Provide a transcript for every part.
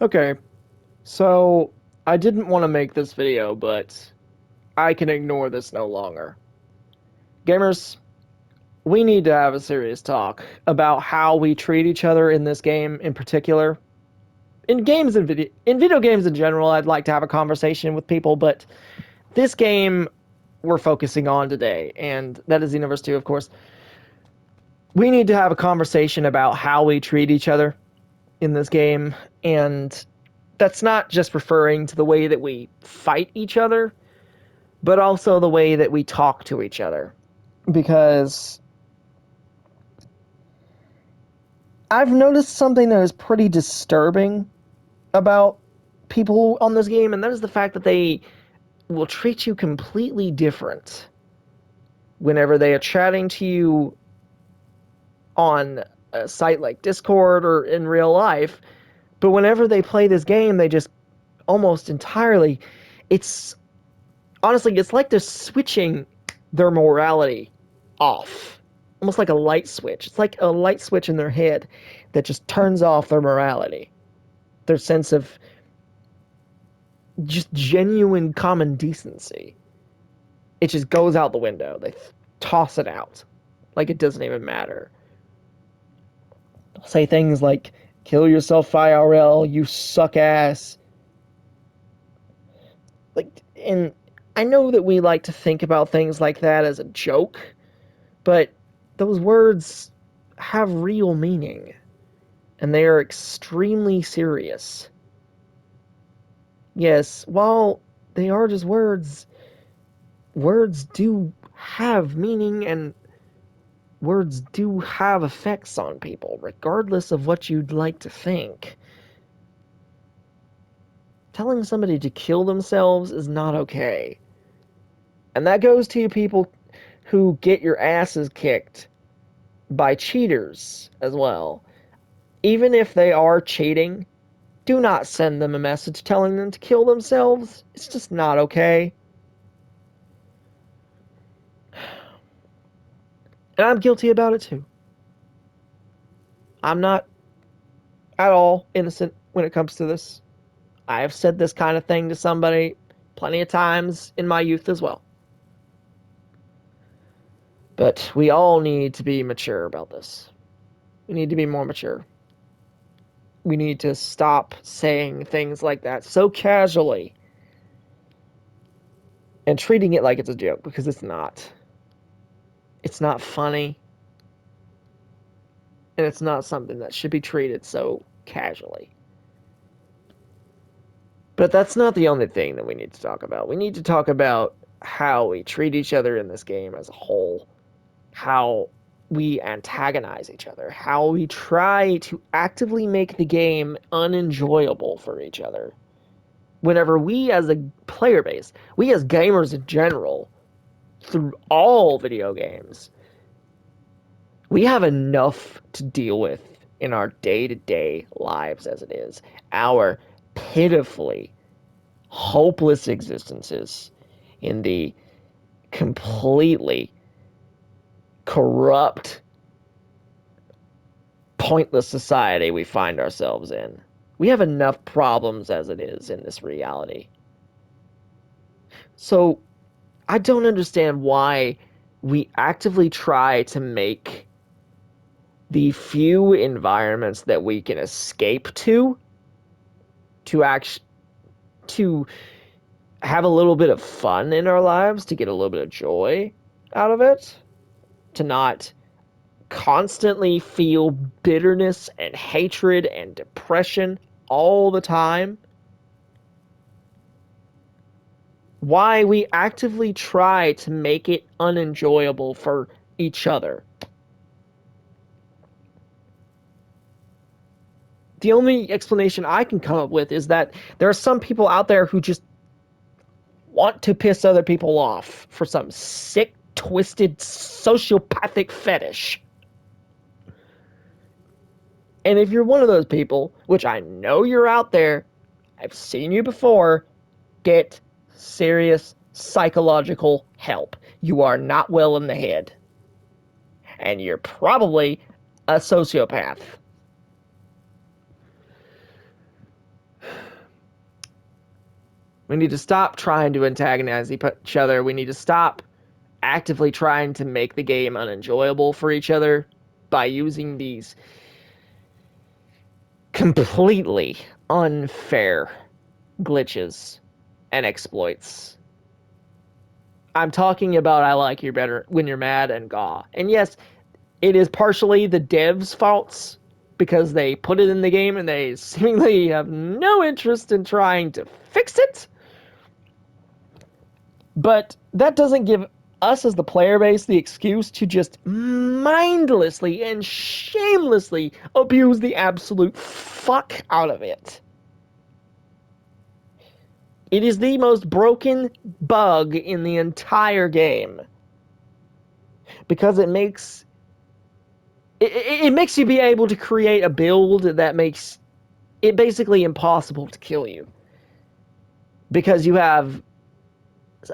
Okay, so I didn't want to make this video, but I can ignore this no longer. Gamers, we need to have a serious talk about how we treat each other in this game in particular. In video games in general, I'd like to have a conversation with people, but this game we're focusing on today, and that is Xenoverse 2, of course. We need to have a conversation about how we treat each other in this game, and that's not just referring to the way that we fight each other, but also the way that we talk to each other. Because I've noticed something that is pretty disturbing about people on this game, and that is the fact that they will treat you completely different whenever they are chatting to you on a site like Discord or in real life. But whenever they play this game, they just almost entirely, it's honestly, it's like they're switching their morality off. Almost like a light switch. It's like a light switch in their head that just turns off their morality, their sense of just genuine common decency. It just goes out the window. They toss it out like it doesn't even matter. They'll say things like, kill yourself IRL, you suck ass. And I know that we like to think about things like that as a joke, but those words have real meaning, and they are extremely serious. Yes, while they are just words, words do have meaning, and words do have effects on people, regardless of what you'd like to think. Telling somebody to kill themselves is not okay. And that goes to people who get your asses kicked by cheaters as well. Even if they are cheating, do not send them a message telling them to kill themselves. It's just not okay. And I'm guilty about it too. I'm not at all innocent when it comes to this. I have said this kind of thing to somebody plenty of times in my youth as well. But we all need to be mature about this. We need to be more mature. We need to stop saying things like that so casually and treating it like it's a joke, because it's not. It's not funny, and it's not something that should be treated so casually. But that's not the only thing that we need to talk about. We need to talk about how we treat each other in this game as a whole, how we antagonize each other, how we try to actively make the game unenjoyable for each other. Whenever we as a player base, we as gamers in general, through all video games, we have enough to deal with in our day-to-day lives as it is. Our pitifully hopeless existences in the completely corrupt, pointless society we find ourselves in. We have enough problems as it is in this reality. So I don't understand why we actively try to make the few environments that we can escape to act to have a little bit of fun in our lives, to get a little bit of joy out of it, to not constantly feel bitterness and hatred and depression all the time. Why we actively try to make it unenjoyable for each other. The only explanation I can come up with is that there are some people out there who just want to piss other people off for some sick, twisted, sociopathic fetish. And if you're one of those people, which I know you're out there, I've seen you before, get serious psychological help. You are not well in the head. And you're probably a sociopath. We need to stop trying to antagonize each other. We need to stop actively trying to make the game unenjoyable for each other by using these completely unfair glitches and exploits. I'm talking about I like you better when you're mad and gaw. And yes, it is partially the devs' faults because they put it in the game and they seemingly have no interest in trying to fix it. But that doesn't give us as the player base the excuse to just mindlessly and shamelessly abuse the absolute fuck out of it. It is the most broken bug in the entire game because it makes you be able to create a build that makes it basically impossible to kill you because you have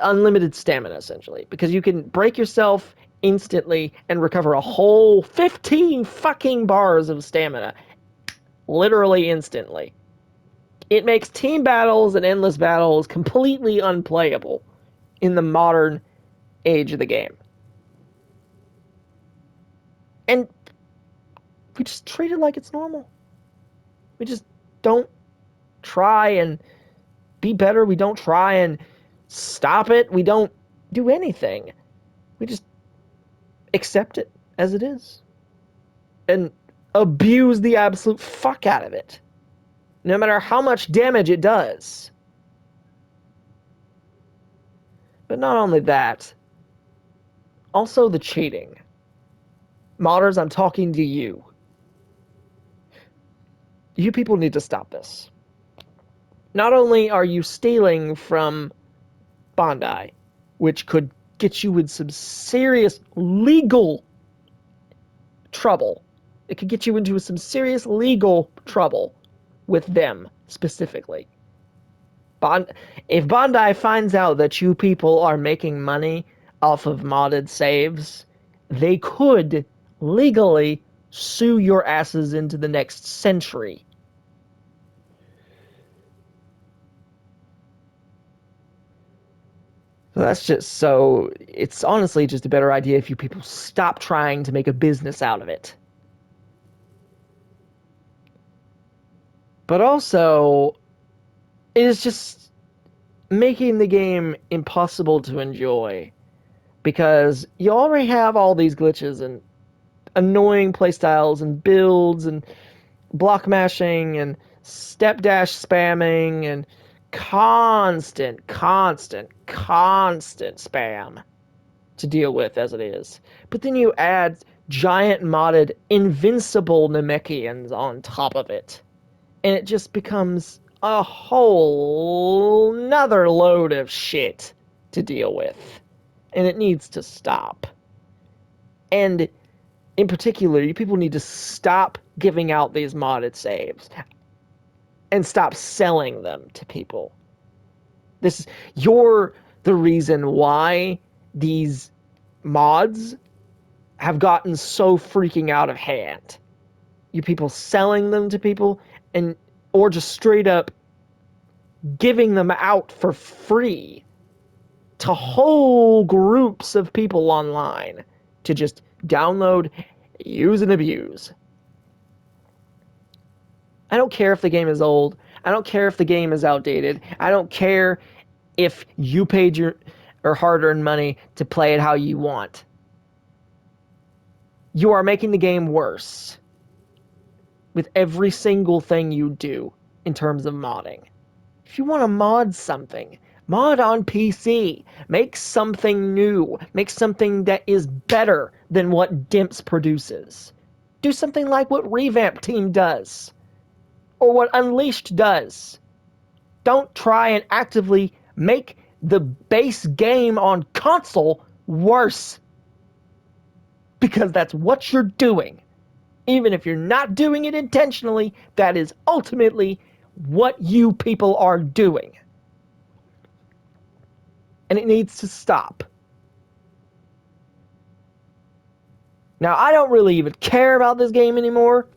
unlimited stamina essentially, because you can break yourself instantly and recover a whole 15 fucking bars of stamina literally instantly. It makes team battles and endless battles completely unplayable in the modern age of the game. And we just treat it like it's normal. We just don't try and be better. We don't try and stop it. We don't do anything. We just accept it as it is and abuse the absolute fuck out of it, no matter how much damage it does. But not only that, also the cheating. Modders, I'm talking to you. You people need to stop this. Not only are you stealing from Bondi, which could get you in some serious legal trouble. It could get you into some serious legal trouble with them specifically. If Bondi finds out that you people are making money off of modded saves, they could legally sue your asses into the next century. It's honestly just a better idea if you people stop trying to make a business out of it. But also, it is just making the game impossible to enjoy because you already have all these glitches and annoying playstyles and builds and block mashing and step dash spamming and constant spam to deal with as it is. But then you add giant modded invincible Namekians on top of it, and it just becomes a whole nother load of shit to deal with. And it needs to stop. And in particular, you people need to stop giving out these modded saves and stop selling them to people. You're the reason why these mods have gotten so freaking out of hand. You people selling them to people or just straight up giving them out for free to whole groups of people online to just download, use, and abuse. I don't care if the game is old. I don't care if the game is outdated. I don't care if you paid your hard-earned money to play it how you want. You are making the game worse with every single thing you do in terms of modding. If you want to mod something, mod on PC. Make something new. Make something that is better than what Dimps produces. Do something like what Revamp Team does. Or what Unleashed does. Don't try and actively make the base game on console worse. Because that's what you're doing. Even if you're not doing it intentionally, that is ultimately what you people are doing. And it needs to stop. Now, I don't really even care about this game anymore.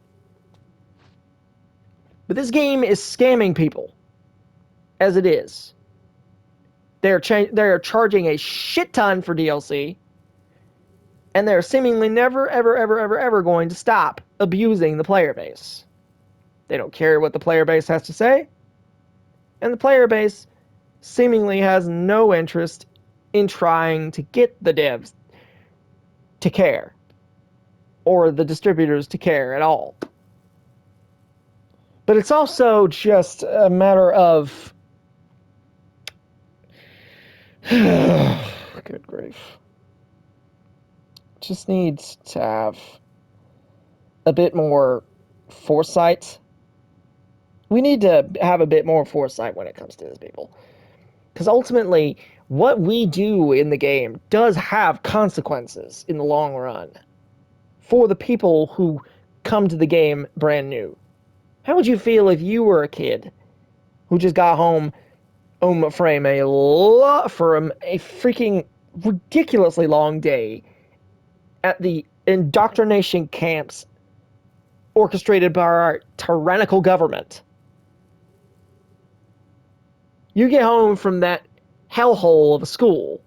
But this game is scamming people. As it is. They're charging a shit ton for DLC, and they're seemingly never, ever, ever, ever, ever going to stop abusing the player base. They don't care what the player base has to say, and the player base seemingly has no interest in trying to get the devs to care, or the distributors to care at all. But it's also just a matter of... Good grief. Just needs to have a bit more foresight. We need to have a bit more foresight when it comes to this, people. Because ultimately, what we do in the game does have consequences in the long run for the people who come to the game brand new. How would you feel if you were a kid who just got home from a freaking ridiculously long day at the indoctrination camps orchestrated by our tyrannical government? You get home from that hellhole of a school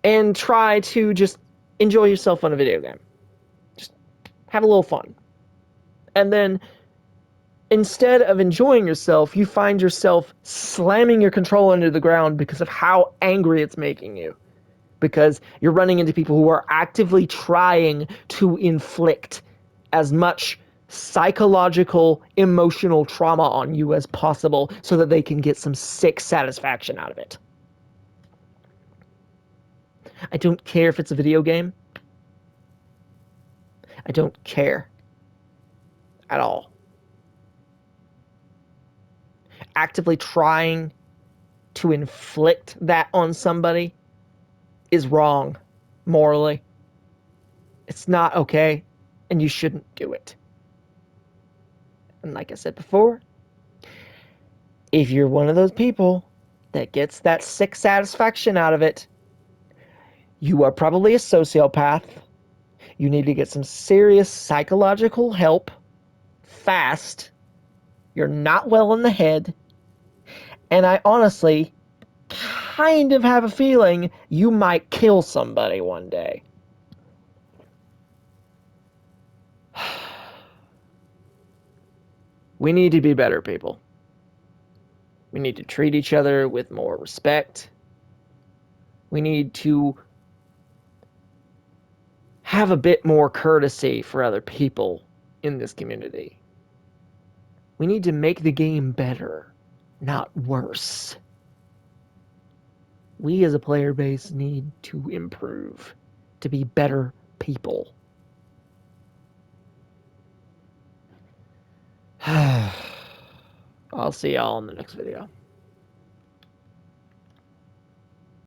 and try to just enjoy yourself on a video game. Just have a little fun. And then instead of enjoying yourself, you find yourself slamming your controller into the ground because of how angry it's making you. Because you're running into people who are actively trying to inflict as much psychological, emotional trauma on you as possible so that they can get some sick satisfaction out of it. I don't care if it's a video game. I don't care at all. Actively trying to inflict that on somebody is wrong morally. It's not okay, and you shouldn't do it. And like I said before, if you're one of those people that gets that sick satisfaction out of it, you are probably a sociopath. You need to get some serious psychological help fast. You're not well in the head. And I honestly kind of have a feeling you might kill somebody one day. We need to be better, people. We need to treat each other with more respect. We need to have a bit more courtesy for other people in this community. We need to make the game better, not worse. We as a player base need to improve, to be better people. I'll see y'all in the next video.